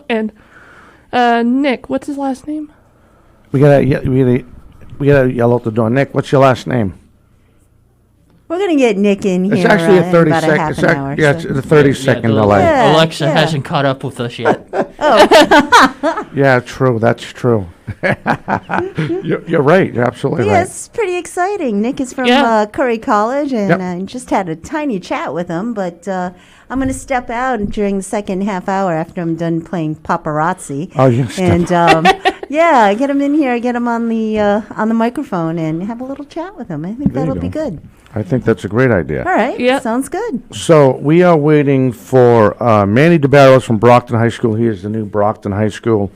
and Nick. What's his last name? We gotta yell out the door. Nick, what's your last name? We're going to get Nick in here It's actually a 30 in about a half second. an hour. Yeah, it's a 30-second delay. Yeah, Alexa yeah. hasn't caught up with us yet. Yeah, true. That's true. You're right. You're absolutely Yeah, right. it's pretty exciting. Nick is from Yeah. Curry College, and Yep. I just had a tiny chat with him, but I'm going to step out during the second half hour after I'm done playing paparazzi. Oh, you step And yeah, get him in here, get him on the microphone, and have a little chat with him. I think There you that'll be go. good. I think that's a great idea. All right, Yep. sounds good. So we are waiting for Manny DeBarros from Brockton High School. He is the new Brockton High School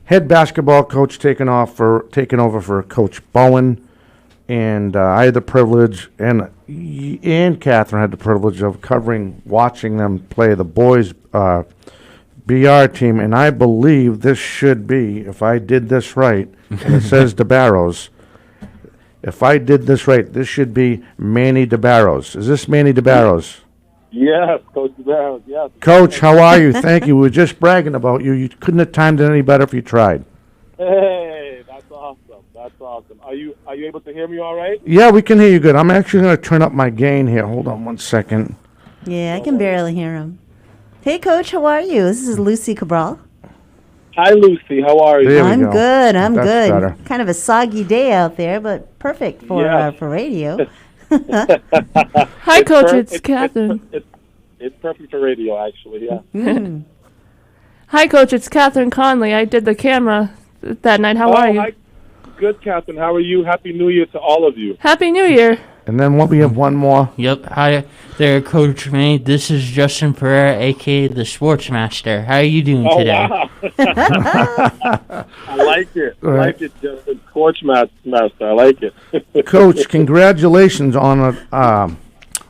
head basketball coach, taking over for Coach Bowen. And I had the privilege, and Catherine had the privilege of watching them play the boys BR team. And I believe this should be, if I did this right, and it says DeBarros. If I did this right, this should be Manny DeBarros. Is this Manny DeBarros? Yes, Coach DeBarros, yes. Coach, how are you? Thank you. We were just bragging about you. You couldn't have timed it any better if you tried. Hey, that's awesome. That's awesome. Are you able to hear me all right? Yeah, we can hear you good. I'm actually going to turn up my gain here. Hold on one second. Yeah, I can barely hear him. Hey, Coach, how are you? This is Lucy Cabral. Hi, Lucy. How are you? There we I'm go. good. I'm That's good. better. Kind of a soggy day out there, but perfect for Yes. for radio. Hi, Coach. It's Catherine. It's perfect for radio, actually, yeah. Hi, Coach. It's Catherine Conley. I did the camera that night. How are you? Hi. Good, Captain. How are you? Happy New Year to all of you. Happy New Year. And then we have one more. Yep. Hi there, Coach May. This is Justin Pereira, a.k.a. the Sportsmaster. How are you doing Oh, today? wow. I like it. I like it, Justin. Coach Master. I like it. Coach, congratulations on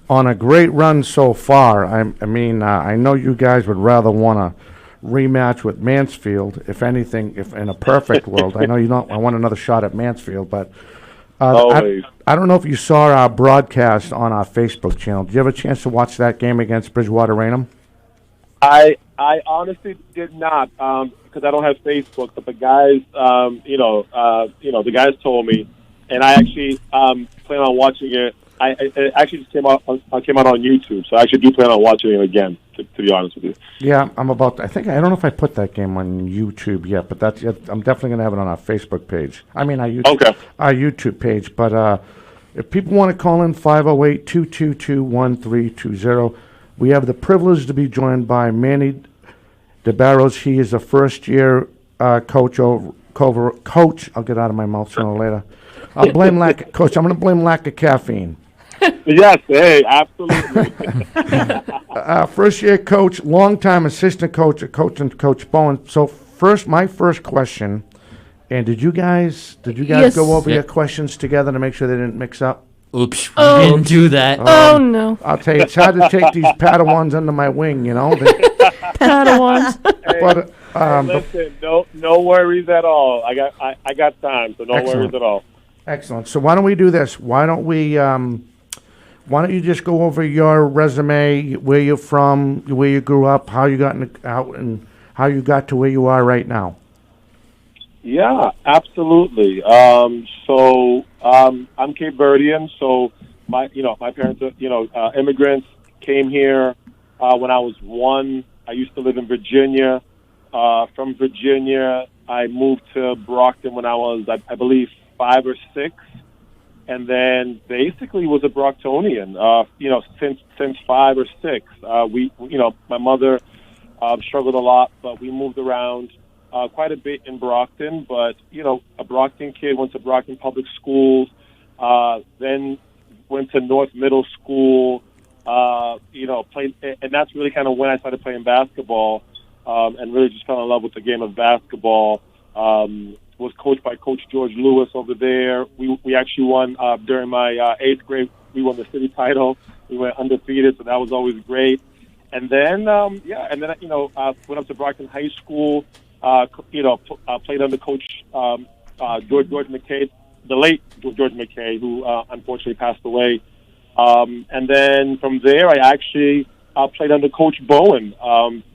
a great run so far. I know you guys would rather want a rematch with Mansfield, if anything, if in a perfect world. I know you don't. I want another shot at Mansfield, but Always. I don't know if you saw our broadcast on our Facebook channel. Did you have a chance to watch that game against Bridgewater Raynham? I honestly did not because I don't have Facebook. But the guys, the guys told me, and I actually plan on watching it. It actually just came out on YouTube, so I actually do plan on watching it again. To be honest with you. Yeah, I don't know if I put that game on YouTube yet, but I'm definitely going to have it on our Facebook page. I mean, our YouTube page. But if people want to call in, 508-222-1320. We have the privilege to be joined by Manny DeBarros. He is a first-year coach. Coach, I'll get out of my mouth sooner or later. I'll blame Coach, I'm going to blame lack of caffeine. Yes, hey, absolutely. First-year coach, longtime assistant coach at Coach Bowen. So my first question, and did you guys Yes. go over your questions together to make sure they didn't mix up? Oops, we didn't do that. Oh, no. I'll tell you, it's hard to take these Padawans under my wing, you know. Padawans. But Listen, no worries at all. I got time, so no Excellent. worries at all. Excellent. So why don't we do this? Why don't you just go over your resume, where you're from, where you grew up, how you got and how you got to where you are right now? Yeah, absolutely. So I'm Cape Verdean. So my parents are immigrants, came here when I was 1. I used to live in Virginia. From Virginia, I moved to Brockton when I was, I believe, 5 or 6. And then basically was a Brocktonian, since 5 or 6. My mother struggled a lot, but we moved around quite a bit in Brockton. But, a Brockton kid, went to Brockton Public Schools, then went to North Middle School, played, and that's really kind of when I started playing basketball, and really just fell in love with the game of basketball. Was coached by Coach George Lewis over there. We actually won during my 8th grade. We won the city title. We went undefeated, so that was always great. And then, went up to Brockton High School. Played under Coach George McKay, the late George McKay, who unfortunately passed away. And then from there, I actually played under Coach Bowen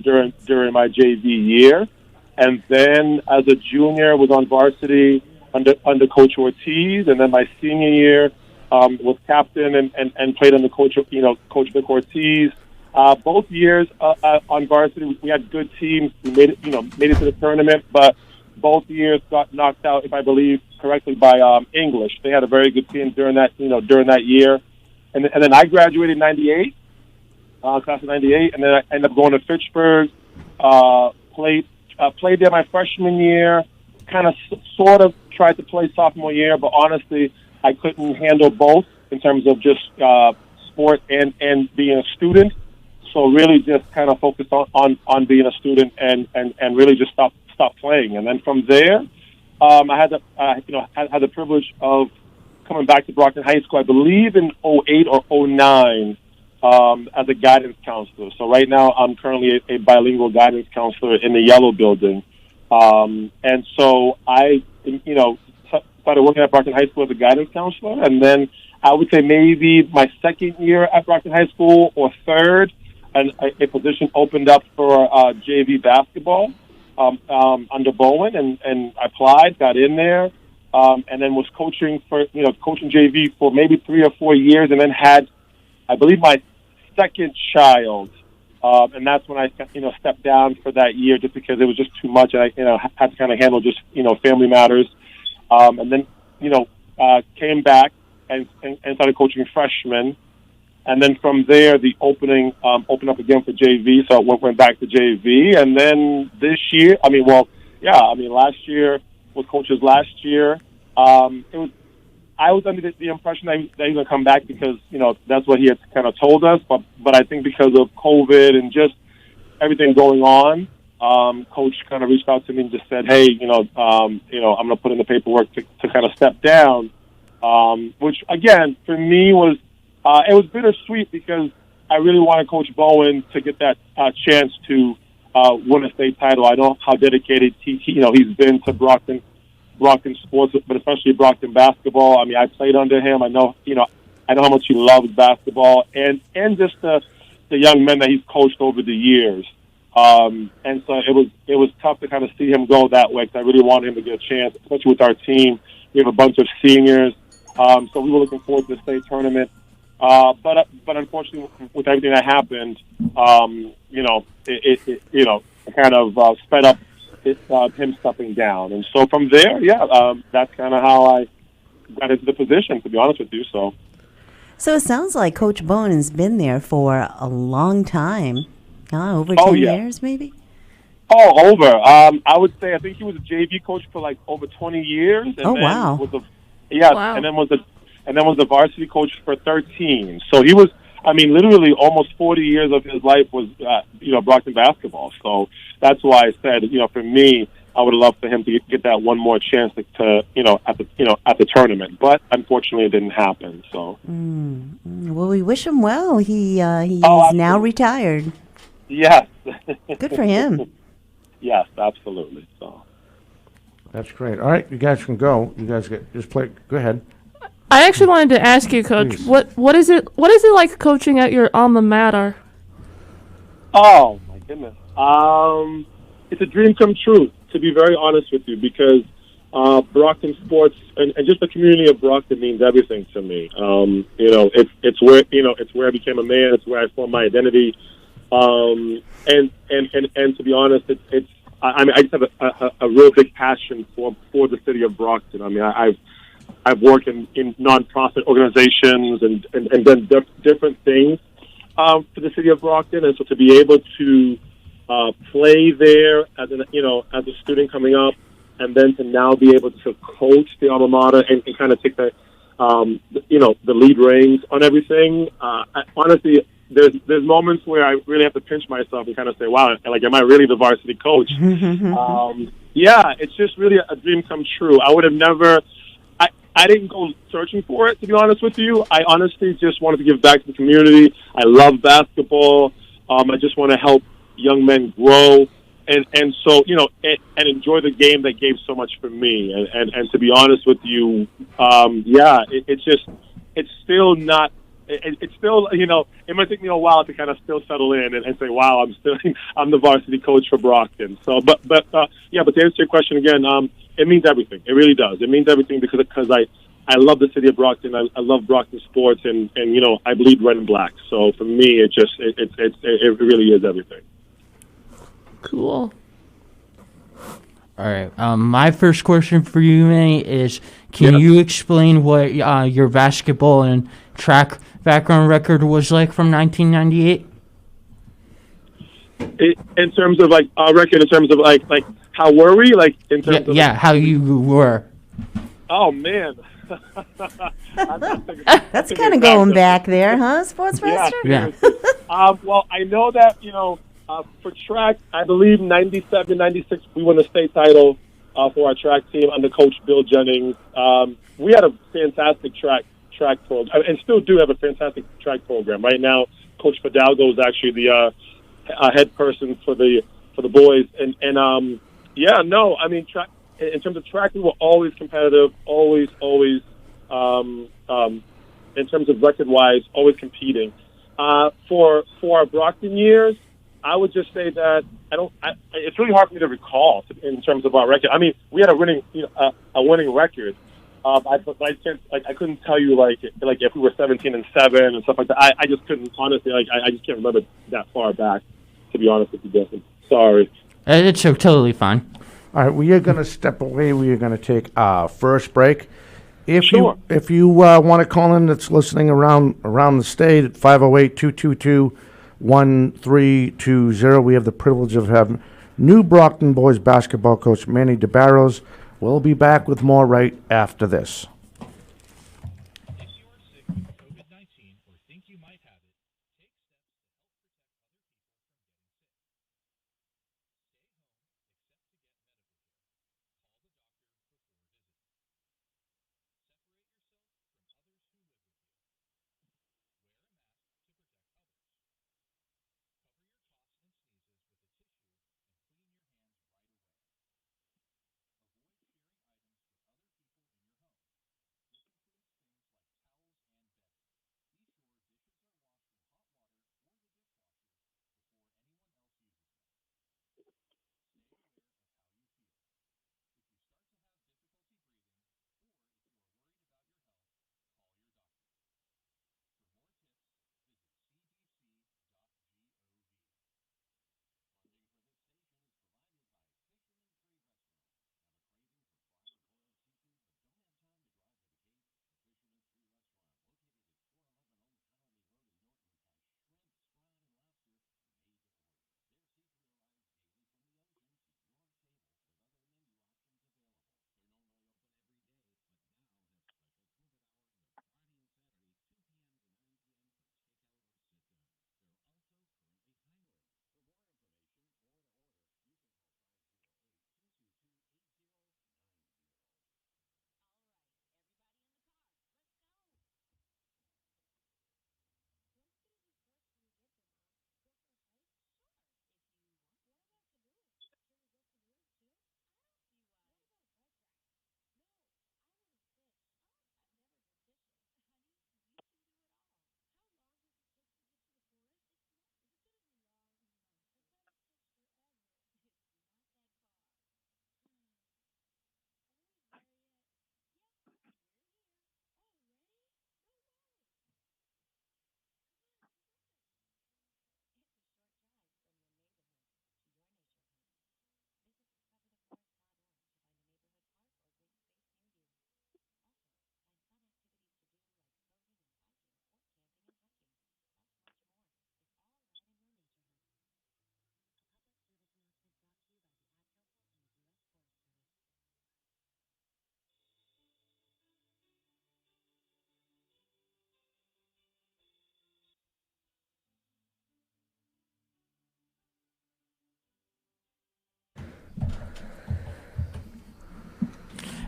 during my JV year, and then as a junior was on varsity under Coach Ortiz, and then my senior year was captain and played under Coach Vic Ortiz. Both years on varsity, we had good teams. We made it to the tournament, but both years got knocked out, if I believe correctly, by English. They had a very good team during that year, and then I graduated in '98, class of '98, and then I ended up going to Fitchburg. Played there my freshman year. Kind of sort of tried to play sophomore year, but honestly, I couldn't handle both in terms of just sport and being a student. So really just kind of focused on being a student and really just stop playing. And then from there, I had the privilege of coming back to Brockton High School, I believe in '08 or '09, as a guidance counselor. So right now I'm currently a bilingual guidance counselor in the Yellow Building. And so I, started working at Brockton High School as a guidance counselor, and then I would say maybe my second year at Brockton High School or third, and a position opened up for JV basketball under Bowen, and I applied, got in there, and then was coaching JV for maybe 3 or 4 years, and then had, I believe, my second child, and that's when I stepped down for that year just because it was just too much, and I had to kind of handle just family matters, and then came back and started coaching freshmen. And then from there, the opening opened up again for JV, so I went back to JV. And then this year, last year was coach's last year. I was under the impression that he was going to come back because that's what he had kind of told us. But I think because of COVID and just everything going on, Coach kind of reached out to me and just said, "Hey, I'm going to put in the paperwork to kind of step down," which again for me was. It was bittersweet because I really wanted Coach Bowen to get that chance to win a state title. I know how dedicated he's been to Brockton sports, but especially Brockton basketball. I mean, I played under him. I know how much he loves basketball and just the young men that he's coached over the years. And so it was tough to kind of see him go that way because I really wanted him to get a chance, especially with our team. We have a bunch of seniors, so we were looking forward to the state tournament. But unfortunately, with everything that happened, it kind of sped up him stepping down. And so from there, that's kind of how I got into the position, to be honest with you. So it sounds like Coach Bowen has been there for a long time, over 10 years maybe? Oh, over. I would say I think he was a JV coach for like over 20 years. And wow. Wow. And then was the varsity coach for 13. So he was, literally almost 40 years of his life was, Brockton basketball. So that's why I said, for me, I would love for him to get that one more chance to at the tournament. But unfortunately, it didn't happen. So. Well, we wish him well. He is now retired. Yes. Good for him. Yes, absolutely. So. That's great. All right, you guys can go. You guys just play. Go ahead. I actually wanted to ask you, Coach, Please. what is it like coaching at your alma mater? Oh my goodness, it's a dream come true. To be very honest with you, because Brockton sports and just the community of Brockton means everything to me. It's where I became a man. It's where I formed my identity. And to be honest, I just have a real big passion for the city of Brockton. I've worked in nonprofit organizations and done different things for the city of Brockton, and so to be able to play there as a student coming up, and then to now be able to coach the alma mater and kind of take the lead reins on everything. Honestly, there's moments where I really have to pinch myself and kind of say, "Wow, am I really the varsity coach?" It's just really a dream come true. I would have never. I didn't go searching for it, to be honest with you. I honestly just wanted to give back to the community. I love basketball. I just want to help young men grow and so and enjoy the game that gave so much for me. And to be honest with you, it's still not it's still, it might take me a while to kind of still settle in and say, wow, I'm the varsity coach for Brockton. So, but to answer your question again, it means everything. It really does. It means everything because I love the city of Brockton. I love Brockton sports, and I bleed red and black. So for me, it really is everything. Cool. All right. My first question for you, Manny, is can you explain what your basketball and track background record was like from 1998? In terms of our record, in terms of like how were we? Like in terms of how you were. Oh man. That's kind of going back there, huh, Sportsmaster? Yeah. Well, I know that, for track, I believe 97, 96, we won the state title for our track team under Coach Bill Jennings. We had a fantastic track program, and still do have a fantastic track program. Right now, Coach Fidalgo is actually the head person for the boys. Track, in terms of track, we were always competitive, always, in terms of record-wise, always competing. For our Brockton years, I would just say that it's really hard for me to recall in terms of our record. I mean, we had a winning record. I couldn't tell you like if we were 17-7 and stuff like that. I just couldn't honestly. I just can't remember that far back. To be honest with you, Justin. Sorry. It's totally fine. All right, we are going to step away. We are going to take our first break. If Sure. you want to call in, that's listening around the state at 508-222-1320. We have the privilege of having new Brockton boys basketball coach Manny DeBarros. We'll be back with more right after this.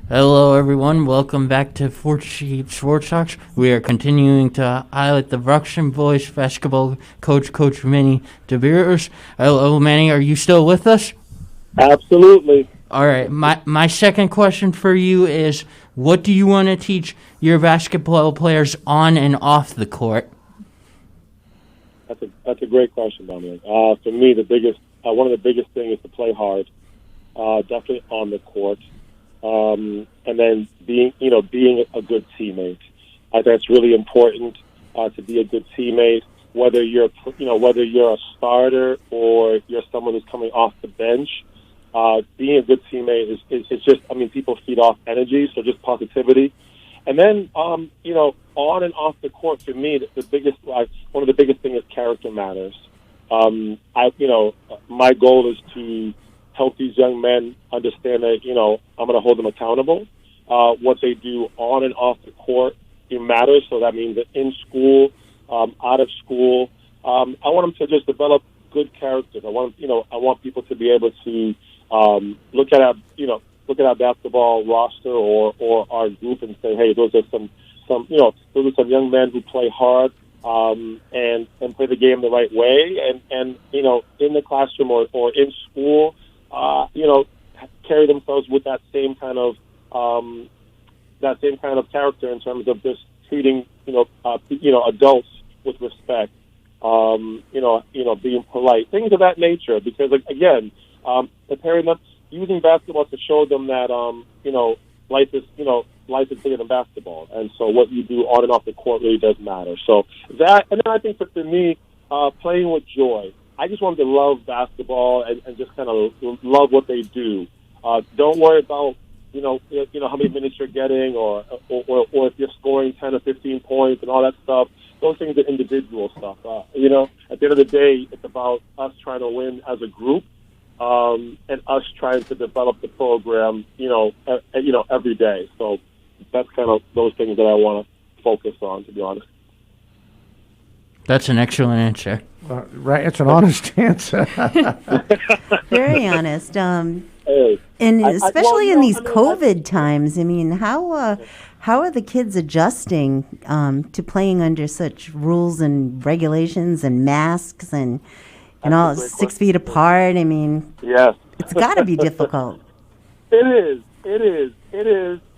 Hello, everyone. Welcome back to Fort Sheep Sports Talks. We are continuing to highlight the Brockton boys basketball coach Manny DeBarros. Hello, Manny. Are you still with us? Absolutely. All right. My second question for you is, what do you want to teach your basketball players on and off the court? That's a great question, Dominic. For me, one of the biggest things is to play hard, definitely on the court, and then being a good teammate. I think it's really important to be a good teammate, whether you're a starter or you're someone who's coming off the bench. Being a good teammate is just, people feed off energy, so just positivity. And then, on and off the court, for me, one of the biggest things is character matters. My goal is to help these young men understand that, I'm going to hold them accountable. What they do on and off the court, it matters. So that means that in school, out of school, I want them to just develop good characters. I want people to be able to look at our basketball roster or our group and say, hey, those are some young men who play hard and play the game the right way, and in the classroom or in school, carry themselves with that same kind of character in terms of just treating adults with respect, being polite, things of that nature. Because again, preparing them, using basketball to show them that life is bigger than basketball, and so what you do on and off the court really does matter. So that, and then I think for me, playing with joy. I just want them to love basketball and just kind of love what they do. Don't worry about how many minutes you're getting or if you're scoring 10 or 15 points and all that stuff. Those things are individual stuff. At the end of the day, it's about us trying to win as a group. And us trying to develop the program, every day. So that's kind of those things that I want to focus on, to be honest. That's an excellent answer. Right, it's an honest answer. Very honest. Hey, And especially in these COVID times, how are the kids adjusting to playing under such rules and regulations and masks and all 6 feet apart? Yes. It's got to be difficult. It is.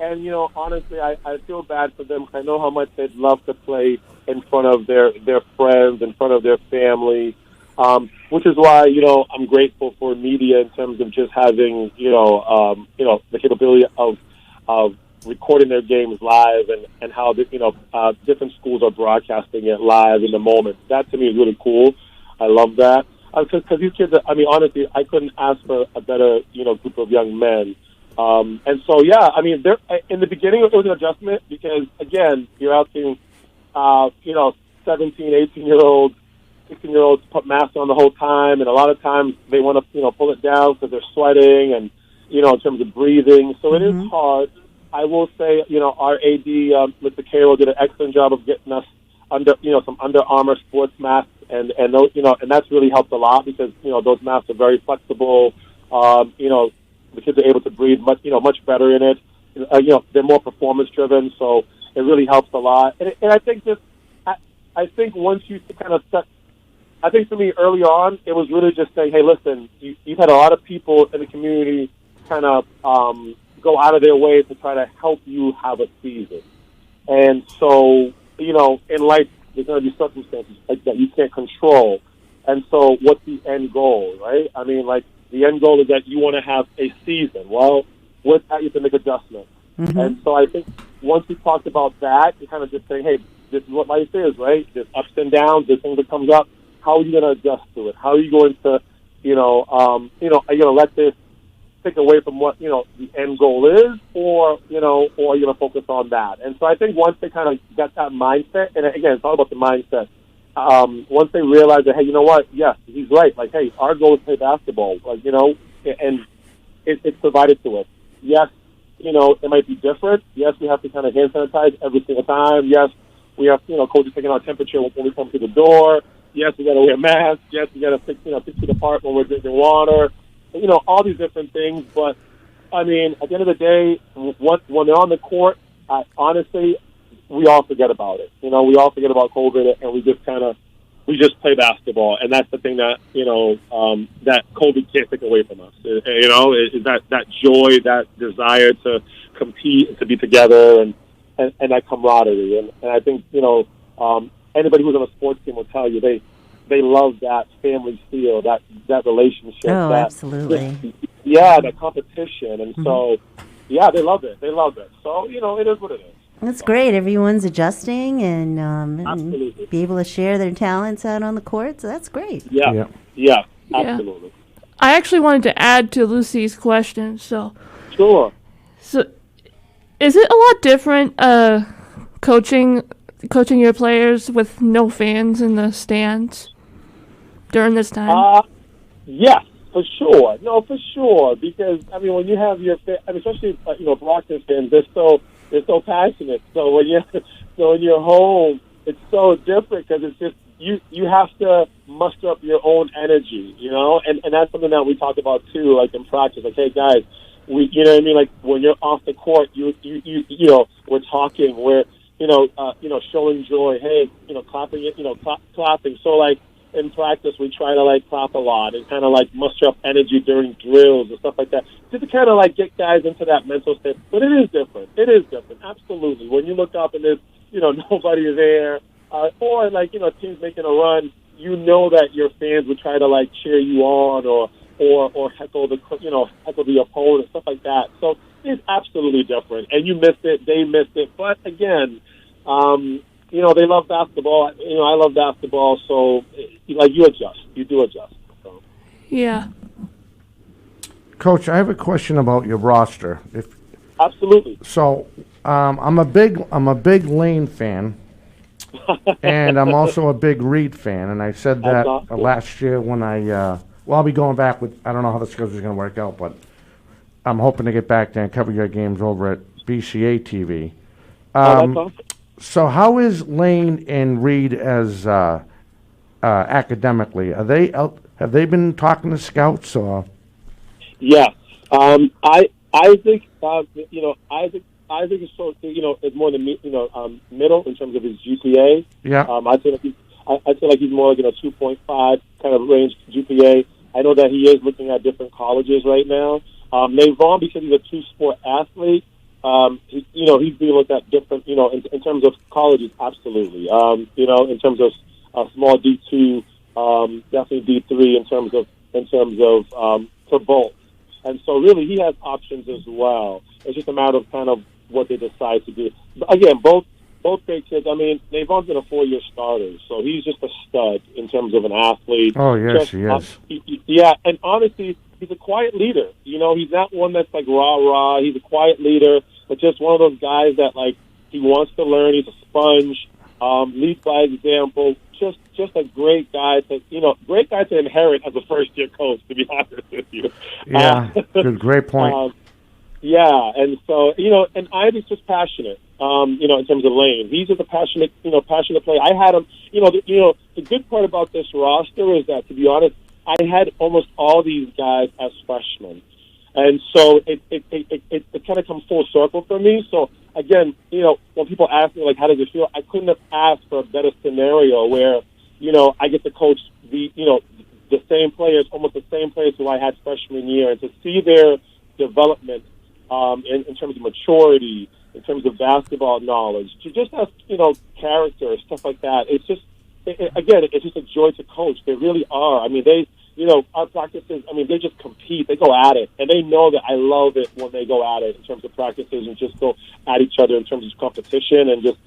And, honestly, I feel bad for them. I know how much they'd love to play in front of their friends, in front of their family, which is why, I'm grateful for media in terms of just having, the capability of recording their games live and how, different schools are broadcasting it live in the moment. That, to me, is really cool. I love that. Because these kids, honestly, I couldn't ask for a better, group of young men. And so, yeah, they're, in the beginning, it was an adjustment because, again, you're asking, 17, 18-year-olds, 16-year-olds to put masks on the whole time, and a lot of times they want to, pull it down because they're sweating and, in terms of breathing. So it is hard. I will say, our AD, Mr. Cairo, did an excellent job of getting us some Under Armour sports masks, and those, and that's really helped a lot because, those masks are very flexible. The kids are able to breathe much better in it. They're more performance driven, so it really helps a lot. And I think I think once you kind of set, I think for me early on, it was really just saying, hey, listen, you've had a lot of people in the community kind of go out of their way to try to help you have a season. And so, in life, there's going to be circumstances that you can't control. And so what's the end goal, right? The end goal is that you want to have a season. Well, with that, you have to make adjustments. Mm-hmm. And so I think once we talked about that, you kind of just saying, hey, this is what life is, right? There's ups and downs, there's things that comes up. How are you going to adjust to it? How are you going to, are you going to let this take away from what, the end goal is, or are you going to focus on that? And so I think once they kind of get that mindset, and again, it's all about the mindset, once they realize that, hey, you know what? Yes, he's right. Hey, our goal is to play basketball. And it's provided to us. Yes, it might be different. Yes, we have to kind of hand sanitize every single time. Yes, we have, coaches taking our temperature when we come through the door. Yes, we got to wear masks. Yes, we got to 6 feet apart when we're drinking water. All these different things. But at the end of the day, when they're on the court, honestly, we all forget about it. We all forget about COVID, and we just play basketball, and that's the thing that that COVID can't take away from us. Is that joy, that desire to compete, and to be together, and that camaraderie. And I think anybody who's on a sports team will tell you they love that family feel, that relationship. Oh, that, absolutely. Yeah, that competition. And so, yeah, they love it. They love it. So, it is what it is. That's great. Everyone's adjusting and Absolutely. be able to share their talents out on the court. So that's great. Yeah. Yeah. Yeah, Yeah. absolutely. I actually wanted to add to Lucy's question. So Sure. is it a lot different coaching your players with no fans in the stands during this time? Yes, for sure. No, for sure. Because when you have your, especially Brockton fans, they're so passionate. So when you're home, it's so different because it's just you have to muster up your own energy, and that's something that we talk about too, like in practice. Like, hey guys, like when you're off the court, we're talking, we're showing joy. Hey, clapping it, clapping. So like in practice, we try to like clap a lot and kind of like muster up energy during drills and stuff like that, just to kind of like get guys into that mental state. But it is different. It is different, absolutely. When you look up and there's nobody there, or like teams making a run, that your fans would try to like cheer you on or heckle the opponent and stuff like that. So it's absolutely different, and you missed it, they missed it. But again, they love basketball. I love basketball, so like you adjust, you do adjust. So. Yeah. Coach, I have a question about your roster. Absolutely. So, I'm a big Lane fan, and I'm also a big Reed fan. And I said that last year when I'll be going back with. I don't know how the schedule is going to work out, but I'm hoping to get back there and cover your games over at BCA TV. That's awesome. So, how is Lane and Reed as academically? Are they out? Have they been talking to scouts or? Yeah, I think Isaac is so is more the middle in terms of his GPA. Yeah. I feel like he's more like in a 2.5 kind of range GPA. I know that he is looking at different colleges right now. Navon, because he's a two-sport athlete, he's being looked at different, in terms of colleges, absolutely. In terms of small D2, definitely D3 in terms of for both. And so really he has options as well. It's just a matter of kind of what they decide to do. But again, both great kids. Navon's been a 4-year starter, so he's just a stud in terms of an athlete. Oh, yes, he is. Yeah, and honestly, he's a quiet leader. He's not one that's like rah-rah. He's a quiet leader, but just one of those guys that, like, he wants to learn. He's a sponge, leads by example. Just a great guy to inherit as a first-year coach, to be honest with you. Yeah, great point. Yeah, and so, and Isaac's just passionate, in terms of Lane. He's just a passionate player. I had him, the good part about this roster is that, to be honest, I had almost all these guys as freshmen. And so it kind of comes full circle for me. So, again, when people ask me, like, how does it feel, I couldn't have asked for a better scenario where, I get to coach the same players, almost the same players who I had freshman year, and to see their development in terms of maturity, in terms of basketball knowledge, to just have, character, stuff like that. It's just, it's just a joy to coach. They really are. Our practices, they just compete. They go at it. And they know that I love it when they go at it in terms of practices and just go at each other in terms of competition and just,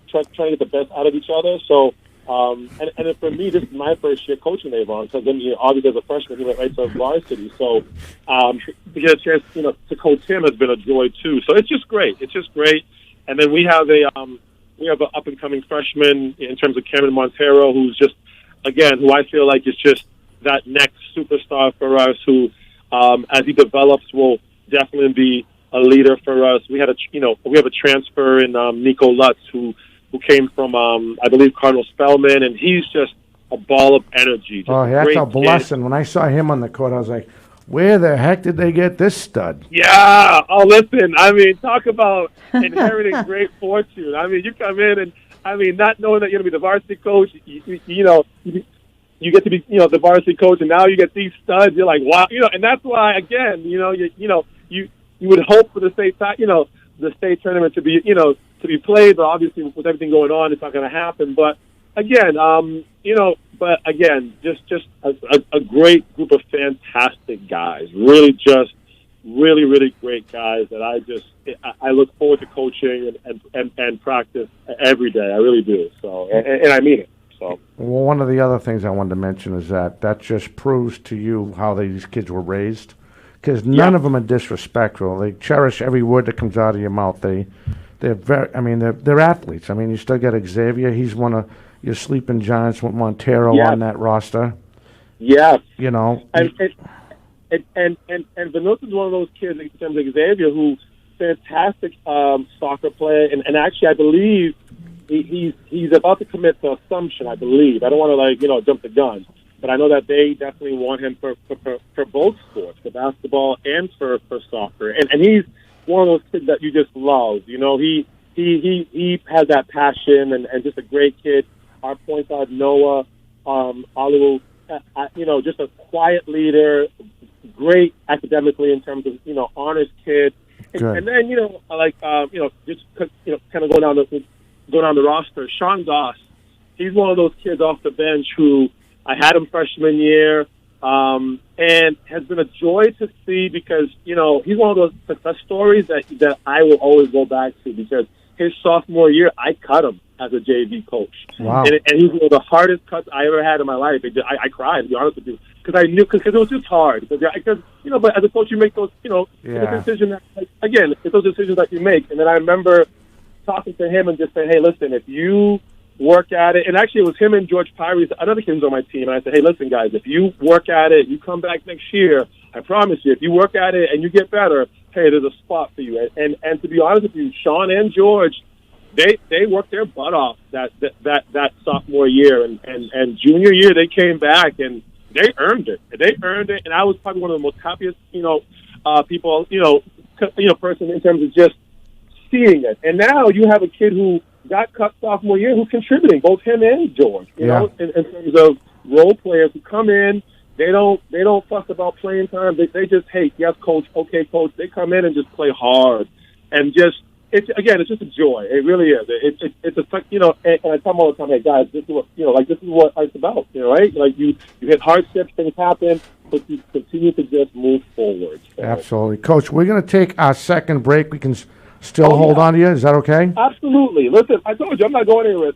trying to get the best out of each other. So, and for me, this is my first year coaching Avon, because then, obviously as a freshman, he went right to varsity. So, to get a chance, to coach him has been a joy too. So it's just great. It's just great. And then we have an up and coming freshman in terms of Cameron Montero, who's just, again, who I feel like is just that next superstar for us, who, as he develops, will definitely be a leader for us. We have a transfer in Nico Lutz, who came from, I believe, Cardinal Spellman, and he's just a ball of energy. That's a blessing. When I saw him on the court, I was like, where the heck did they get this stud? Yeah. Oh, listen, talk about inheriting great fortune. You come in and, not knowing that you're going to be the varsity coach, you get to be, the varsity coach, and now you get these studs. You're like, wow, and that's why, again, you would hope for the state, the state tournament to be, to be played, but obviously with everything going on, it's not going to happen. But again, but again, just a great group of fantastic guys. Really, just really great guys that I look forward to coaching and practice every day. I really do. So, and I mean it. So, Well, one of the other things I wanted to mention is that just proves to you how these kids were raised, because none Yeah. of them are disrespectful. They cherish every word that comes out of your mouth. They're very. I mean, they're athletes. I mean, you still got Xavier. He's one of your sleeping giants with Montero yeah, on that roster. yeah. You know, And Vanessa's one of those kids in terms of Xavier who fantastic soccer player, and actually I believe he's about to commit to Assumption. I believe I don't want to jump the gun, but I know that they definitely want him for both sports, for basketball and for soccer, and he's one of those kids that you just love. He has that passion and just a great kid. Our point guard Noah, our little just a quiet leader, great academically in terms of honors kid, Good. and then just kind of go down the roster. Sean Goss, he's one of those kids off the bench who I had him freshman year, and has been a joy to see because he's one of those success stories that I will always go back to because his sophomore year I cut him as a JV coach. Wow. And he's one of the hardest cuts I ever had in my life. I cried, to be honest with you, because I knew because it was just hard. Because but as a coach, you make those it's a decision that again, it's those decisions that you make. And then I remember talking to him and just saying, hey, listen, if you work at it, and actually it was him and George Pyrie, another kid who's on my team, and I said, hey, listen, guys, if you work at it, you come back next year, I promise you, if you work at it and you get better, hey, there's a spot for you. And to be honest with you, Sean and George, they worked their butt off that sophomore year, and junior year they came back and they earned it. They earned it, and I was probably one of the most happiest people person in terms of just seeing it. And now you have a kid who got cut sophomore year who's contributing, both him and George. You know, in terms of role players who come in. They don't fuss about playing time. They just, hey, yes, coach, okay, coach. They come in and just play hard, and just it's just a joy. It really is. It's a and I tell them all the time, hey guys, this is what this is what it's about. Right? Like you hit hardships, things happen, but you continue to just move forward. So. Absolutely, Coach. We're going to take our second break. We can still hold on to you. Is that okay? Absolutely. Listen, I told you I'm not going anywhere.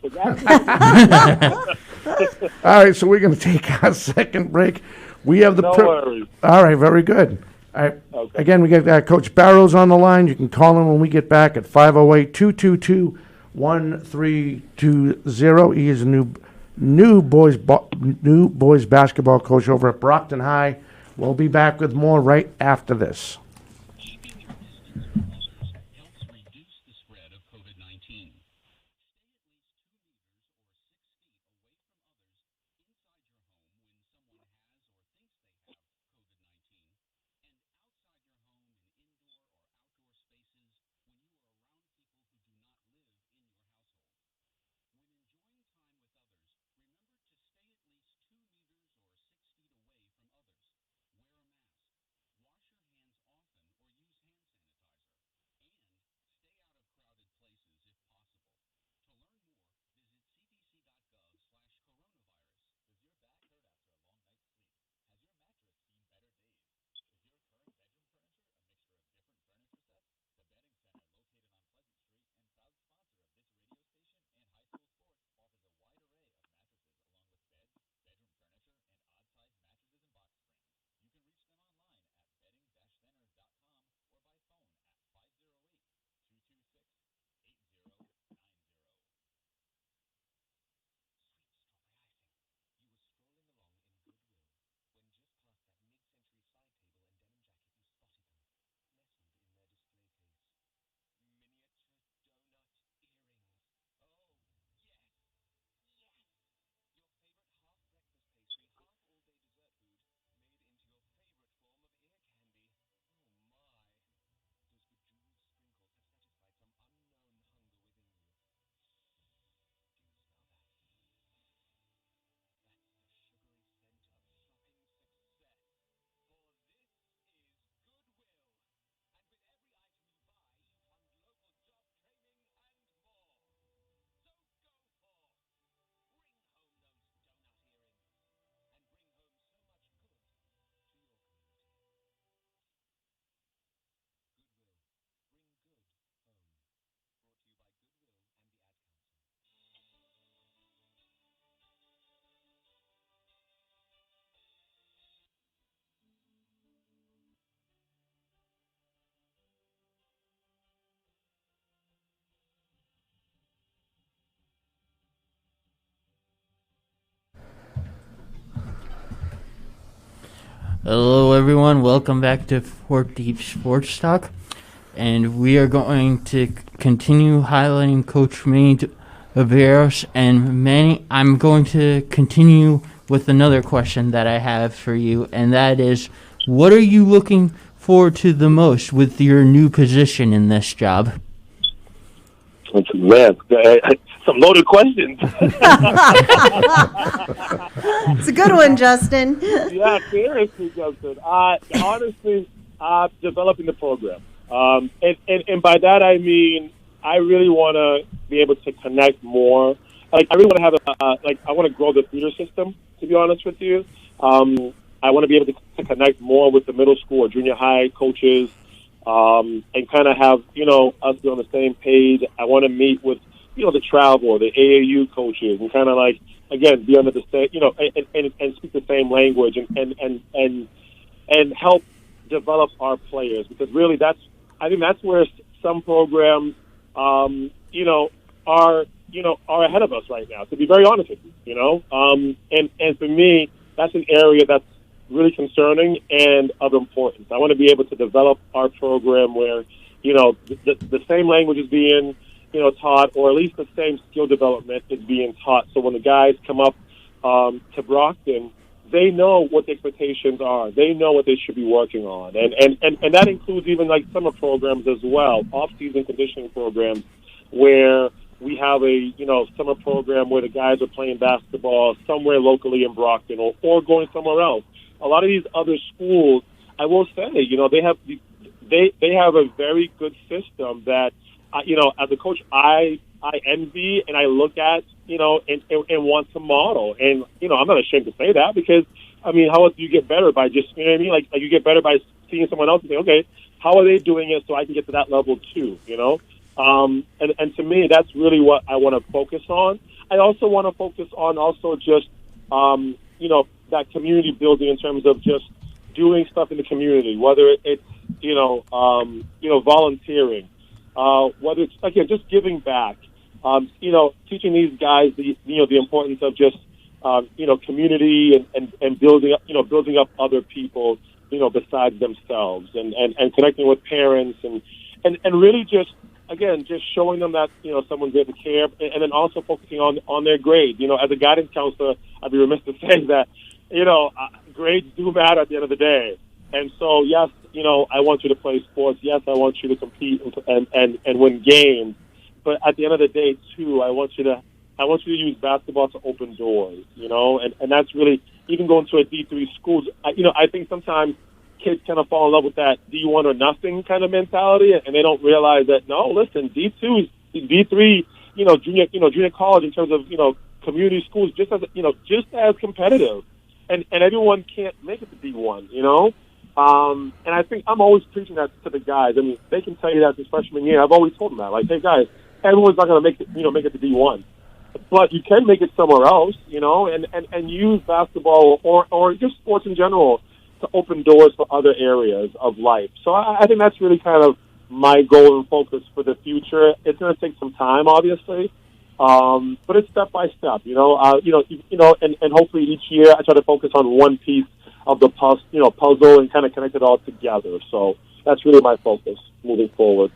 All right, so we're going to take our second break. We have the no worries. All right, very good. All right. Okay. Again, we got Coach Barrows on the line. You can call him when we get back at 508-222-1320. He is a new boys basketball coach over at Brockton High. We'll be back with more right after this. Hello, everyone. Welcome back to Fort Deep Sports Talk. And we are going to continue highlighting Coach Manny Averos. And Manny, I'm going to continue with another question that I have for you, and that is, what are you looking forward to the most with your new position in this job? Man, some loaded questions. It's a good one, Justin. Yeah, seriously, Justin. Honestly, developing the program. And by that I mean I really want to be able to connect more. Like, I really want to have I want to grow the theater system, to be honest with you. I want to be able to connect more with the middle school or junior high coaches, and kind of have, us be on the same page. I want to meet with, the travel, the AAU coaches, and kind of again, be under the same, and speak the same language and help develop our players, because really I think that's where some programs, are ahead of us right now, to be very honest with you, and for me, that's an area that's really concerning and of importance. I want to be able to develop our program where, the same language is being, taught, or at least the same skill development is being taught. So when the guys come up to Brockton, they know what the expectations are. They know what they should be working on. And that includes even summer programs as well, off-season conditioning programs, where we have a, summer program where the guys are playing basketball somewhere locally in Brockton or going somewhere else. A lot of these other schools, I will say, they have a very good system that, as a coach, I envy and I look at, and want to model. And, I'm not ashamed to say that, because, how else do you get better by just, Like you get better by seeing someone else and saying, okay, how are they doing it so I can get to that level too, And to me, that's really what I want to focus on. I also want to focus on just, that community building in terms of just doing stuff in the community, whether it's, volunteering, whether it's, again, just giving back, teaching these guys the importance of just, community and building up other people, besides themselves, and connecting with parents and really just, again, just showing them that, someone's there to care, and then also focusing on their grades. As a guidance counselor, I'd be remiss to say that, grades do matter at the end of the day. And so, yes, I want you to play sports. Yes, I want you to compete and win games. But at the end of the day, too, I want you to use basketball to open doors, and that's really, even going to a D3 school, I think sometimes kids kind of fall in love with that D1 or nothing kind of mentality, and they don't realize that, no, listen, D2, D3, junior college in terms of, community schools, just as competitive. And everyone can't make it to D1, and I think I'm always preaching that to the guys. They can tell you that this freshman year. I've always told them that, hey guys, everyone's not going to make it to D1, but you can make it somewhere else, and use basketball or just sports in general to open doors for other areas of life. So I think that's really kind of my goal and focus for the future. It's going to take some time, obviously, but it's step by step, and hopefully each year I try to focus on one piece of the puzzle and kind of connect it all together. So that's really my focus moving forward.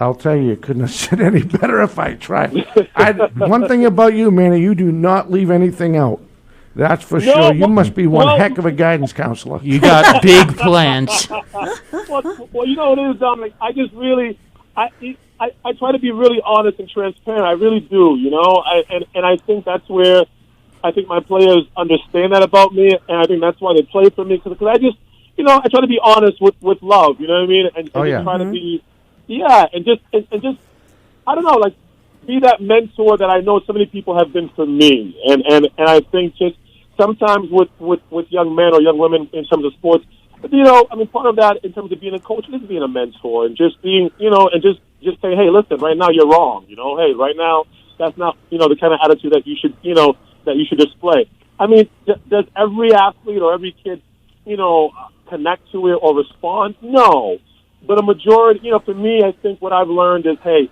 I'll tell you, couldn't have said any better if I tried. One thing about you, Manny, you do not leave anything out. That's for sure. You must be one heck of a guidance counselor. You got big plans. Well, what it is, Dominic, I just really, I try to be really honest and transparent. I really do, and I think that's where I think my players understand that about me, and I think that's why they play for me, because I just, I try to be honest with love, you know what I mean? And just try to be, and just, I don't know, be that mentor that I know so many people have been for me. And I think just sometimes with young men or young women in terms of sports, part of that in terms of being a coach is being a mentor and just being, and just say, hey, listen, right now you're wrong. Hey, right now that's not, the kind of attitude that you should, that you should display. Does every athlete or every kid, connect to it or respond? No. But a majority, for me, I think what I've learned is, hey,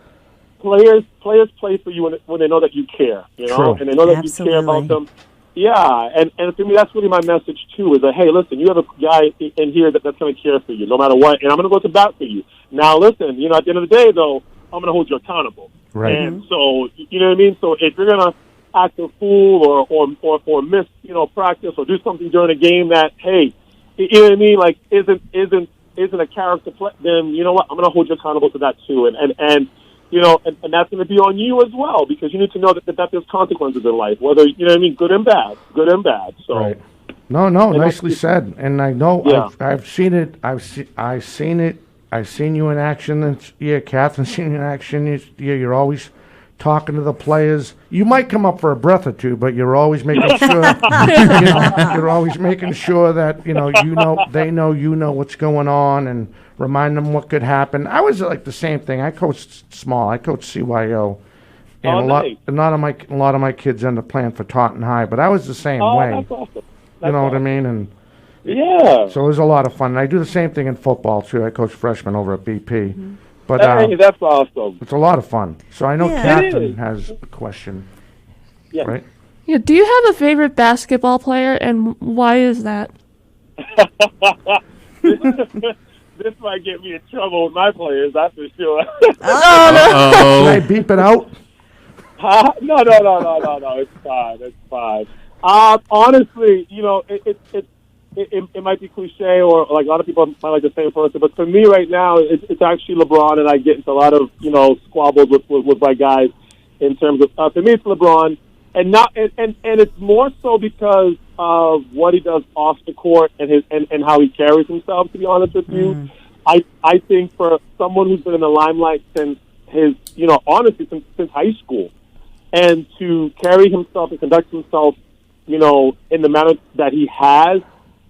players play for you when they know that you care, True. and they know that Absolutely. you care about them. Yeah, and for me, that's really my message too. Is that, hey, listen, you have a guy in here that's going to care for you no matter what, and I'm going to go to bat for you. Now, listen, at the end of the day, though, I'm going to hold you accountable. Right. And so, you know what I mean. So if you're going to act a fool or miss practice or do something during a game that, hey, you know what I mean, like isn't a character play, then you know what, I'm going to hold you accountable to that too, and that's going to be on you as well, because you need to know that there's consequences in life, whether, you know what I mean, good and bad. So. Right. No, nicely said. And I know Yeah. I've seen it. I've seen it. I've seen you in action. Catherine's seen you in action. You're always talking to the players. You might come up for a breath or two, but you're always making sure. You're always making sure that they know what's going on, and remind them what could happen. I was like the same thing. I coached small. I coached CYO, and a lot of my kids end up playing for Taunton High. But I was the same way. That's awesome. You know what I mean? And yeah. so it was a lot of fun. And I do the same thing in football too. I coach freshmen over at BP. Mm-hmm. But hey, that's awesome. it's a lot of fun. So I know Yeah. Catherine has a question. Yeah. Right? Yeah, do you have a favorite basketball player, and why is that? This might get me in trouble with my players, that's for sure. Should I beep it out? No. It's fine. Honestly, it might be cliche, or like a lot of people might like the same person, but for me right now, it's actually LeBron, and I get into a lot of squabbles with my guys in terms of for me it's LeBron, and it's more so because of what he does off the court and how he carries himself. To be honest with you, I think for someone who's been in the limelight since his honestly since high school, and to carry himself and conduct himself in the manner that he has.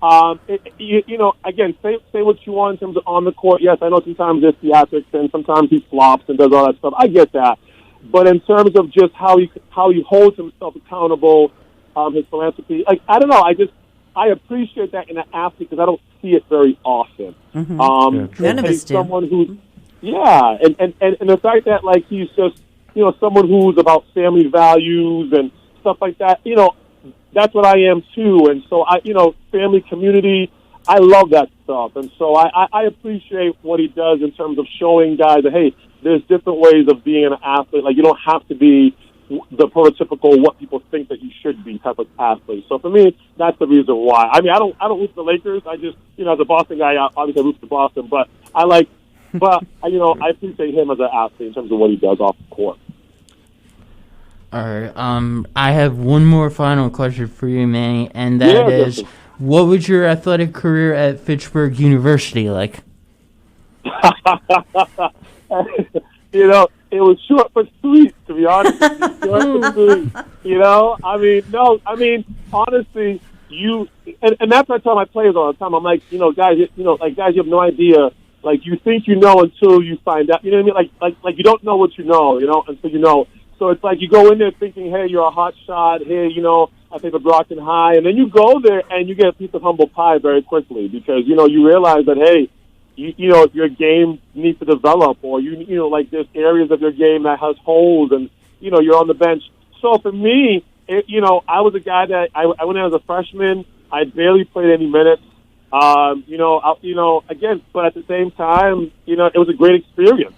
Again, say what you want in terms of on the court. Yes, I know sometimes there's theatrics and sometimes he flops and does all that stuff. I get that. But in terms of just how he holds himself accountable, his philanthropy, like, I don't know, I appreciate that in an athlete because I don't see it very often. Mm-hmm. None of us do. Someone who's, and the fact that, like, he's just, someone who's about family values and stuff like that, that's what I am too. And so family, community, I love that stuff. And so I appreciate what he does in terms of showing guys that, hey, there's different ways of being an athlete. Like, you don't have to be the prototypical what people think that you should be type of athlete. So for me, that's the reason why. I mean, I don't root for the Lakers. I just, as a Boston guy, obviously I root for Boston. But I appreciate him as an athlete in terms of what he does off the court. All right. I have one more final question for you, Manny, and that is, definitely. what was your athletic career at Fitchburg University like? It was short but sweet, to be honest with you. Short but sweet. Honestly, and that's what I tell my players all the time. I'm like, guys, guys, you have no idea. Like, you think you know until you find out. You know what I mean? Like you don't know what you know, until you know. So it's like you go in there thinking, hey, you're a hot shot. Hey, I think of Brockton High. And then you go there and you get a piece of humble pie very quickly because, you realize that, hey, your game needs to develop, or there's areas of your game that has holes, and you're on the bench. So for me, I was a guy that I went in as a freshman. I barely played any minutes. Again, but at the same time, it was a great experience.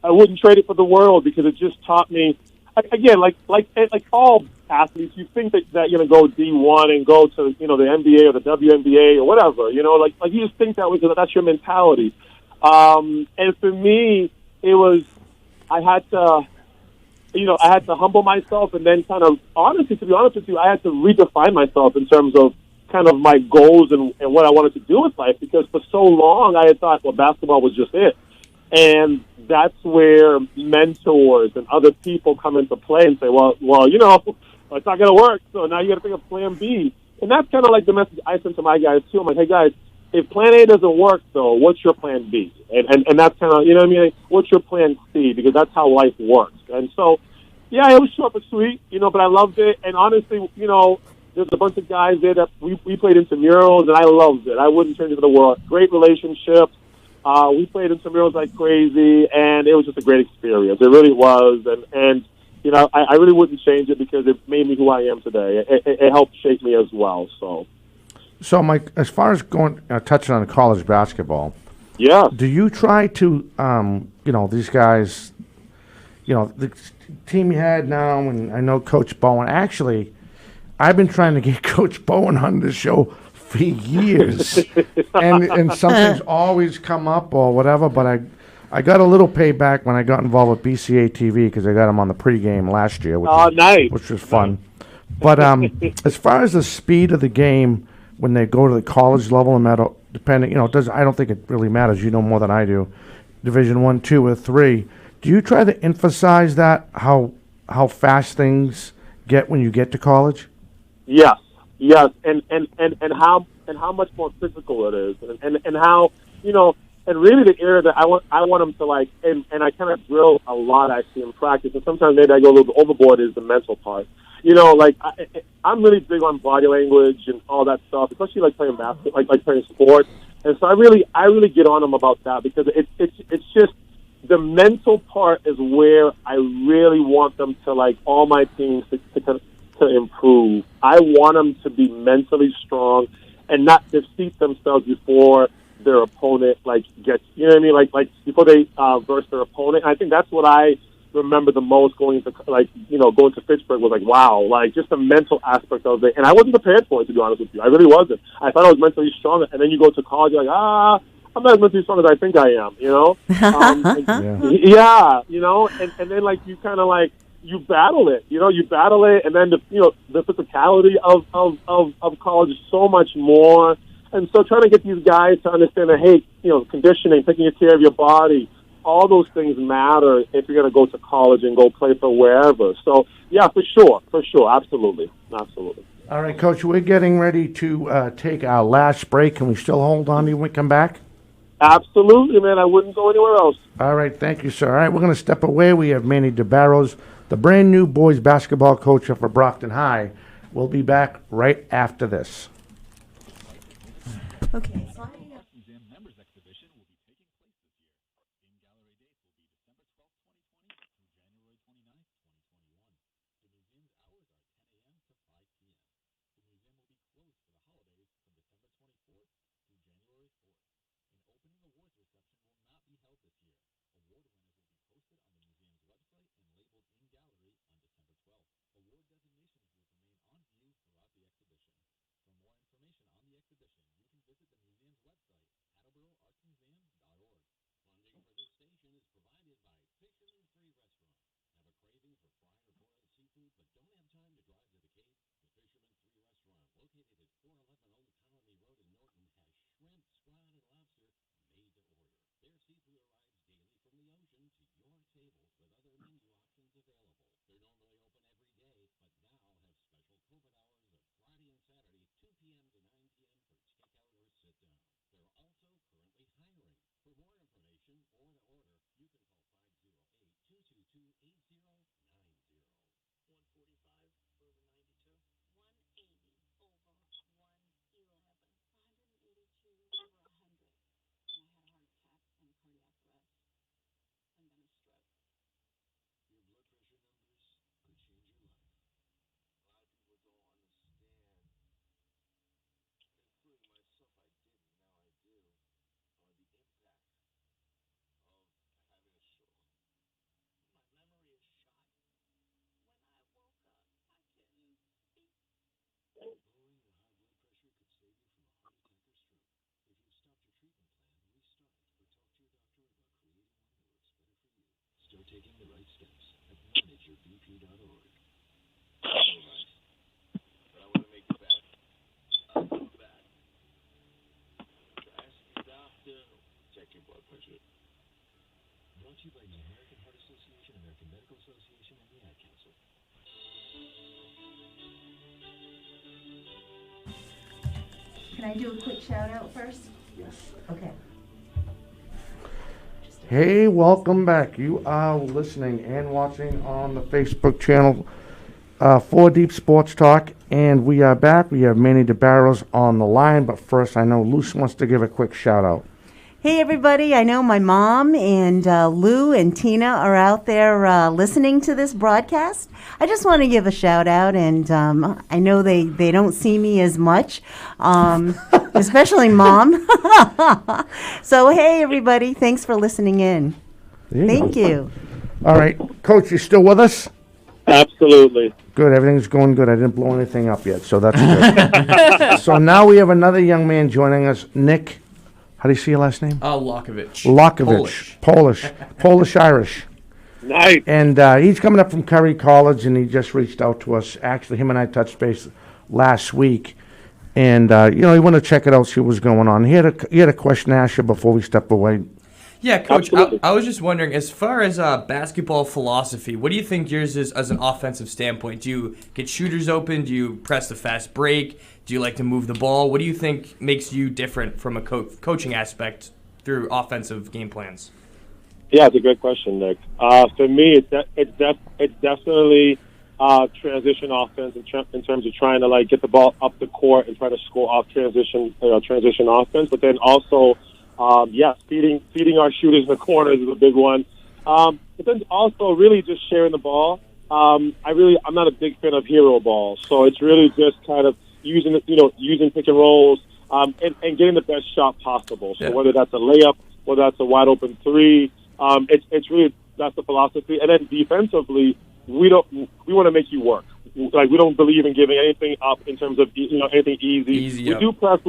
I wouldn't trade it for the world because it just taught me. Again, like all athletes, you think that you're gonna go D1 and go to the NBA or the WNBA or whatever. Like you just think that way because that's your mentality. And for me, it was I had to humble myself, and then kind of honestly, to be honest with you, I had to redefine myself in terms of kind of my goals and what I wanted to do with life, because for so long I had thought, well, basketball was just it. And that's where mentors and other people come into play and say, well, it's not going to work, so now you got to think of plan B. And that's kind of like the message I send to my guys, too. I'm like, hey, guys, if plan A doesn't work, though, what's your plan B? And that's kind of, like, what's your plan C? Because that's how life works. And so, yeah, it was short but sweet, but I loved it. And honestly, there's a bunch of guys there that we played intramurals, and I loved it. I wouldn't change it for the world. Great relationships. We played intramurals like crazy, and it was just a great experience. It really was. And I really wouldn't change it because it made me who I am today. It helped shape me as well. So, Mike, as far as touching on college basketball, yeah. do you try to, these guys, the team you had now, and I know Coach Bowen. Actually, I've been trying to get Coach Bowen on the show for years, and something's always come up or whatever. But I got a little payback when I got involved with BCA TV because I got him on the pregame last year, which was fun. But as far as the speed of the game when they go to the college level, and that depending, I don't think it really matters. You know more than I do. Division 1, 2, or 3. Do you try to emphasize that how fast things get when you get to college? Yes, and how much more physical it is, and how and really the area that I want them to like, and I kind of drill a lot actually in practice, and sometimes maybe I go a little bit overboard is the mental part. Like I'm really big on body language and all that stuff, especially like playing basketball, like playing sports, and so I really get on them about that because it's just. The mental part is where I really want them to, like, all my teams to improve. I want them to be mentally strong and not defeat themselves before their opponent, like, gets, you know what I mean? Like before they verse their opponent. And I think that's what I remember the most going to Fitchburg was like, wow, like, just the mental aspect of it. And I wasn't prepared for it, to be honest with you. I really wasn't. I thought I was mentally strong, and then you go to college, you're like, I'm not as mentally strong as I think I am, and then like you kind of like you battle it, and then the physicality of college is so much more, and so trying to get these guys to understand that hey, conditioning, taking care of your body, all those things matter if you're going to go to college and go play for wherever. So yeah, for sure, absolutely. All right, Coach, we're getting ready to take our last break. Can we still hold on to you when we come back? Absolutely, man. I wouldn't go anywhere else. All right, thank you, sir. All right, we're going to step away. We have Manny DeBarros, the brand new boys basketball coach for Brockton High. We'll be back right after this. Okay. Can I do a quick shout out first? Yes. Okay. Hey, welcome back. You are listening and watching on the Facebook channel 4 Deep Sports Talk, and we are back. We have Manny DeBarros on the line, but first I know Luce wants to give a quick shout out. Hey, everybody. I know my mom and Lou and Tina are out there listening to this broadcast. I just want to give a shout out, and I know they don't see me as much, especially Mom. So, hey, everybody. Thanks for listening in. Thank you. All right. Coach, you still with us? Absolutely. Good. Everything's going good. I didn't blow anything up yet, so that's good. So now we have another young man joining us, Nick. How do you say your last name? Lokovich. Lokovich. Polish Irish. Nice. And he's coming up from Curry College, and he just reached out to us. Actually, him and I touched base last week. And, he wanted to check it out, see what was going on. He had a question to ask you before we step away. Yeah, Coach, I was just wondering, as far as basketball philosophy, what do you think yours is as an offensive standpoint? Do you get shooters open? Do you press the fast break? Do you like to move the ball? What do you think makes you different from a coaching aspect through offensive game plans? Yeah, it's a great question, Nick. For me, it's definitely transition offense in terms of trying to get the ball up the court and try to score off transition offense. But then also, feeding our shooters in the corners is a big one. But then also really just sharing the ball. I'm not a big fan of hero ball, so it's really just kind of using pick and rolls and getting the best shot possible. So whether that's a layup, whether that's a wide open three, it's really that's the philosophy. And then defensively, we want to make you work. We don't believe in giving anything up in terms of anything easy. We do press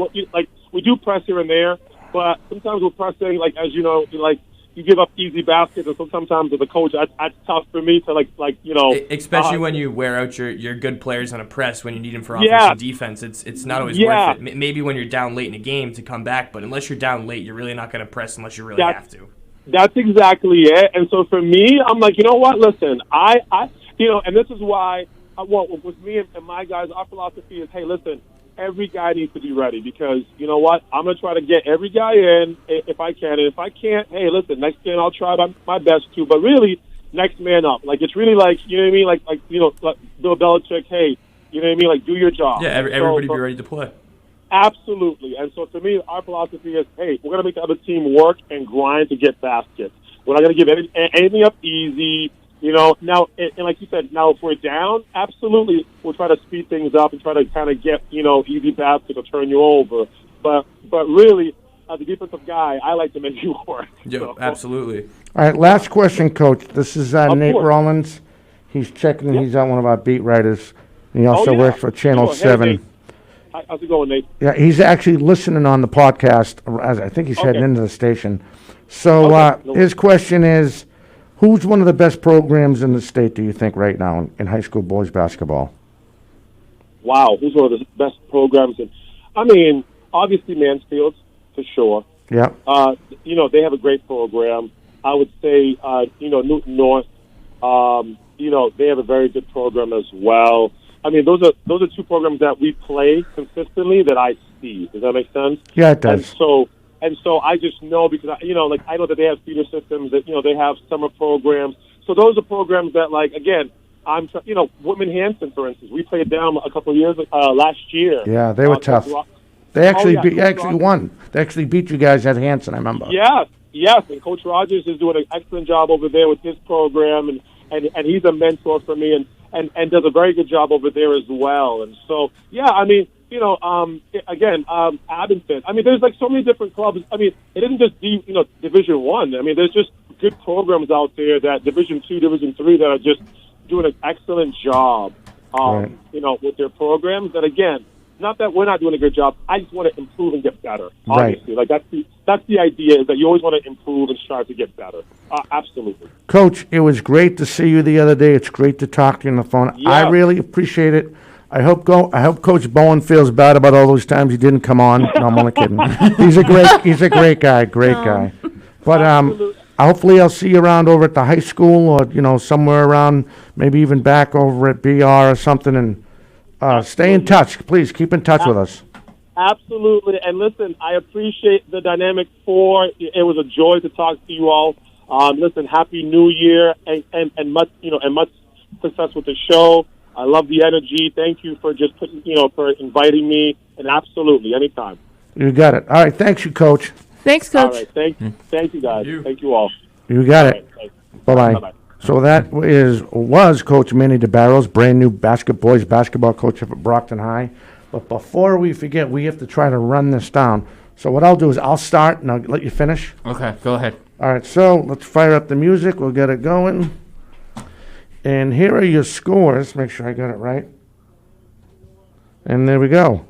we do press here and there, but sometimes we're pressing as you know you give up easy baskets, and sometimes as a coach, that's tough for me to especially when you wear out your good players on a press when you need them for offense and defense. It's not always worth it. Maybe when you're down late in a game to come back, but unless you're down late, you're really not going to press unless you really have to. That's exactly it. And so for me, I'm like, you know what? Listen, and this is why with me and my guys, our philosophy is, hey, listen, every guy needs to be ready because, you know what, I'm going to try to get every guy in if I can. And if I can't, hey, listen, next game I'll try my best to. But really, next man up. It's really you know what I mean? Like Bill Belichick, hey, you know what I mean? Do your job. Yeah, everybody be ready to play. Absolutely. And so to me, our philosophy is, hey, we're going to make the other team work and grind to get baskets. We're not going to give anything up easy. Now, and like you said, now if we're down, absolutely, we'll try to speed things up and try to kind of get, easy baskets to turn you over. But really, as a defensive guy, I like to make you work. Yeah, so. Absolutely. All right, last question, Coach. This is Nate Rollins. He's checking. He's one of our beat writers. He also works for Channel 7. Hey, how's it going, Nate? Yeah, he's actually listening on the podcast. As I think he's heading into the station. So his question is, who's one of the best programs in the state, do you think, right now in high school boys basketball? Wow, who's one of the best programs? Obviously Mansfield, for sure. Yeah. They have a great program. I would say, Newton North, they have a very good program as well. Those are two programs that we play consistently that I see. Does that make sense? Yeah, it does. And so I just know because, I know that they have feeder systems, that, they have summer programs. So those are programs that, again, Whitman Hanson, for instance, we played them a couple of years last year. Yeah, they were tough. They actually won. They actually beat you guys at Hanson, I remember. Yes, and Coach Rogers is doing an excellent job over there with his program, and he's a mentor for me and does a very good job over there as well. And so, Abington. There's so many different clubs. It isn't just Division One. There's just good programs out there that Division 2, Division 3 that are just doing an excellent job. With their programs. And again, not that we're not doing a good job. I just want to improve and get better. Obviously, that's the idea, is that you always want to improve and strive to get better. Absolutely. Coach, it was great to see you the other day. It's great to talk to you on the phone. Yeah. I really appreciate it. I hope Coach Bowen feels bad about all those times he didn't come on. No, I'm only kidding. He's a great guy. But hopefully I'll see you around over at the high school, or somewhere around, maybe even back over at BR or something. And stay in touch. Please keep in touch with us. Absolutely. And listen, I appreciate the Dynamic 4. It was a joy to talk to you all. Listen, Happy New Year and much success with the show. I love the energy. Thank you for for inviting me. And absolutely, anytime. You got it. All right. Thanks you, Coach. Thanks, All Coach. right. Thank you, guys. Thank you all. You got it. All right, Bye-bye. Bye-bye. So that was Coach Manny DeBarros, brand new boys basketball coach up at Brockton High. But before we forget, we have to try to run this down. So what I'll do is I'll start and I'll let you finish. Okay, go ahead. All right, so let's fire up the music. We'll get it going. And here are your scores. Make sure I got it right. And there we go.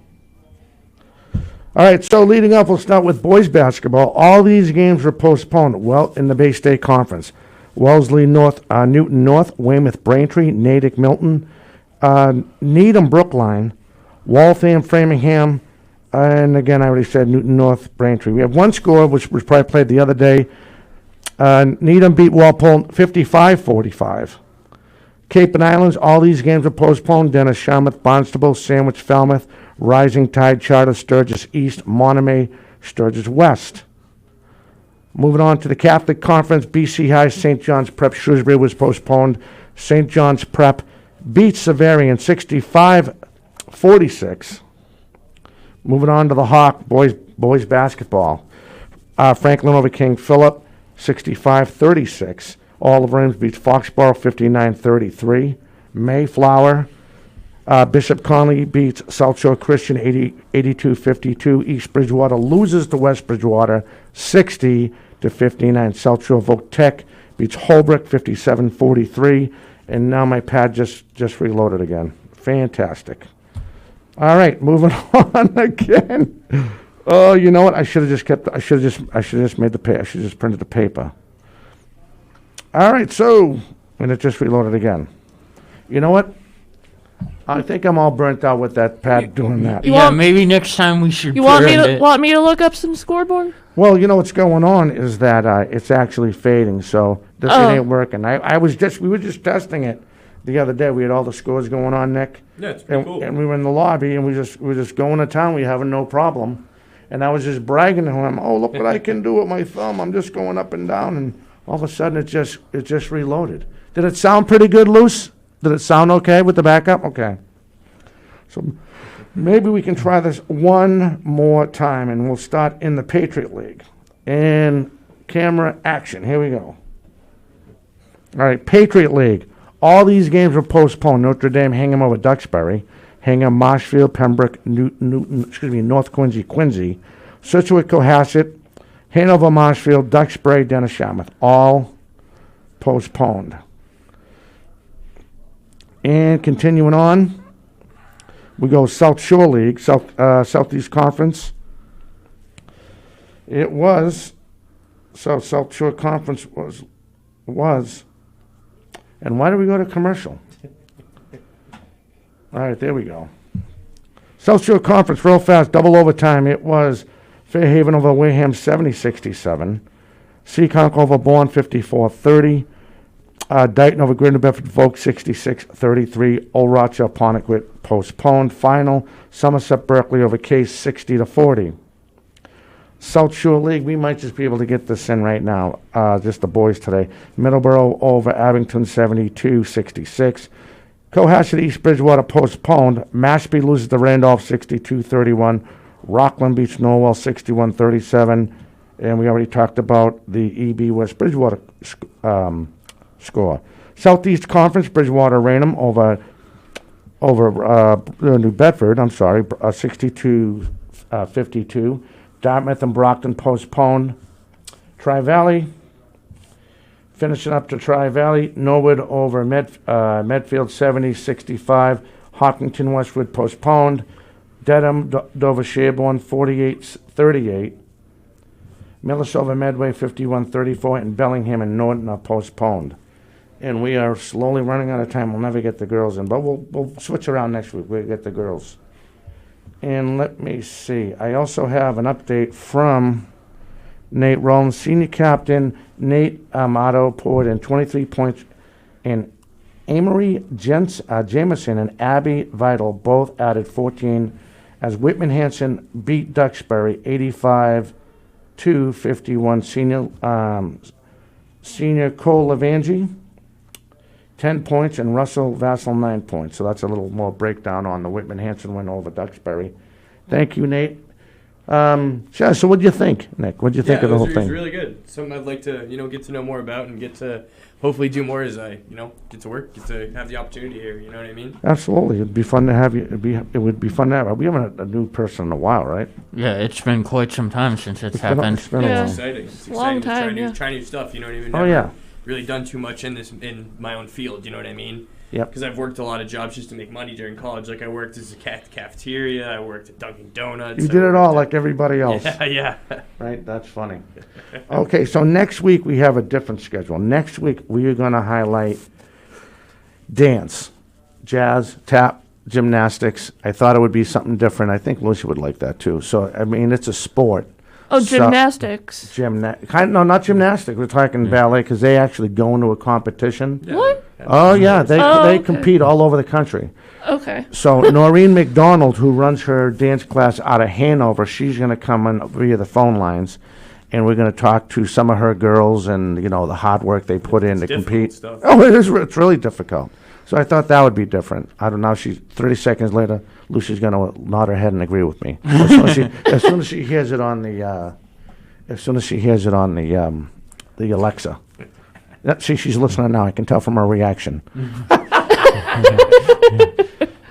All right, so leading up, we'll start with boys basketball. All these games were postponed. Well, in the Bay State Conference. Wellesley North, Newton North, Weymouth Braintree, Natick Milton, Needham Brookline, Waltham Framingham, and again, I already said Newton North Braintree. We have one score, which was probably played the other day. Needham beat Walpole 55-45. Cape and Islands, all these games were postponed. Dennis, Sharmouth, Barnstable, Sandwich, Falmouth, Rising Tide, Charter, Sturgis East, Monomoy, Sturgis West. Moving on to the Catholic Conference, BC High, St. John's Prep, Shrewsbury was postponed. St. John's Prep beats Severian 65-46. Moving on to the Hawk, boys basketball. Franklin over King Philip, 65-36. Olive Reims beats Foxborough 59-33. Mayflower, Bishop Connolly beats South Shore Christian 82-52. East Bridgewater loses to West Bridgewater 60-59. South Shore Voc Tech beats Holbrook 57-43. And now my pad just reloaded again. Fantastic. All right, moving on again. Oh, you know what? I should have just printed the paper. All right, so, and it just reloaded again. You know what? I think I'm all burnt out with that pad doing that. Yeah, maybe next time we should. You want me to look up some scoreboard? Well, you know what's going on is that it's actually fading, so it ain't working. we were just testing it the other day. We had all the scores going on, Nick. Yeah, it's pretty cool. And we were in the lobby, and we were just going to town. We having no problem, and I was just bragging to him. Oh, look what I can do with my thumb. I'm just going up and down, and all of a sudden it just reloaded. Did it sound pretty good, Luce? Did it sound okay with the backup? Okay. So maybe we can try this one more time, and we'll start in the Patriot League. And camera action. Here we go. All right, Patriot League. All these games were postponed. Notre Dame, Hingham over Duxbury. Hingham, Marshfield, Pembroke, North Quincy, Situate, Cohasset, Hanover, Marshfield, Duxbury, Dennis, Sharmouth. All postponed. And continuing on, we go South Shore League, Southeast Conference. It was, South Shore Conference was, and why did we go to commercial? All right, there we go. South Shore Conference, real fast, double overtime. It was Fairhaven over Wareham, 70-67. Seekonk over Bourne, 54-30. Dighton over Greater Bedford Folk, 66-33. Old Rochelle Pontiac postponed. Final, Somerset Berkeley over Case, 60-40. South Shore League, we might just be able to get this in right now. Just the boys today. Middleborough over Abington, 72-66. Cohasset East Bridgewater postponed. Mashpee loses to Randolph, 62-31. Rockland beats Norwell, 61-37. And we already talked about the EB West Bridgewater score. Southeast Conference, Bridgewater Raynham over New Bedford, 62-52. Dartmouth and Brockton postponed. Tri-Valley, finishing up to Tri-Valley, Norwood over Medfield, 70-65. Hopkinton Westwood postponed. Dedham Dover Sherborne, 48-38. Millis over Medway, 51-34. And Bellingham and Norton are postponed. And we are slowly running out of time. We'll never get the girls in, but we'll switch around next week. We'll get the girls. And let me see. I also have an update from Nate Rollins, senior captain. Nate Amato poured in 23 points, and Amory Jameson and Abby Vital both added 14 as Whitman Hanson beat Duxbury 85-51. Senior Cole Levangie, 10 points, and Russell Vassell, 9 points. So that's a little more breakdown on the Whitman Hanson win over Duxbury. Thank you, Nate. Yeah, so what do you think, Nick? What do you think of the whole It thing? was really good. Something I'd like to, get to know more about and get to hopefully do more as I, get to work, get to have the opportunity here. You know what I mean? Absolutely. It'd be fun to have you. It would be fun to have. We haven't had a new person in a while, right? Yeah, it's been quite some time since it's been a- happened. it's been a Yeah. while. It's exciting. It's Long exciting time, to yeah. try new stuff. You know what I mean? Oh, Never yeah. really done too much in my own field. You know what I mean? Yep. Because I've worked a lot of jobs just to make money during college. Like I worked as a cafeteria. I worked at Dunkin' Donuts. You I did it worked all at- like everybody else. Yeah. Right? That's funny. Okay, so next week we have a different schedule. Next week we are going to highlight dance, jazz, tap, gymnastics. I thought it would be something different. I think Lucy would like that too. So, I mean, it's a sport. Oh, So- gymnastics. No, not gymnastics. We're talking ballet because they actually go into a competition. What? Oh, yeah. They okay. compete all over the country. Okay. So Noreen McDonald, who runs her dance class out of Hanover, she's going to come in via the phone lines, and we're going to talk to some of her girls and, the hard work they put in to difficult compete. stuff. Oh, it's really difficult. So I thought that would be different. I don't know. 30 seconds later, Lucy's going to nod her head and agree with me. As soon as she hears it on the the Alexa. See, she's listening now. I can tell from her reaction.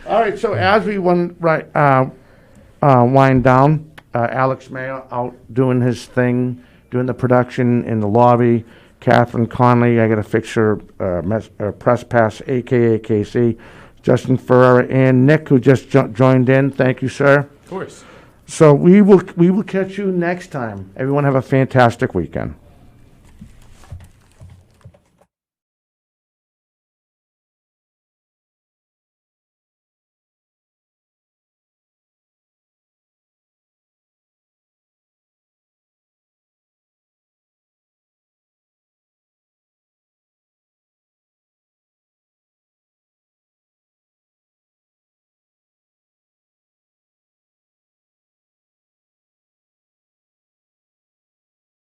All right. So as we wind down, Alex Mayer out doing his thing, doing the production in the lobby. Catherine Conley, I got to fix her press pass, a.k.a. KC. Justin Ferreira and Nick, who just joined in. Thank you, sir. Of course. So we will catch you next time. Everyone have a fantastic weekend.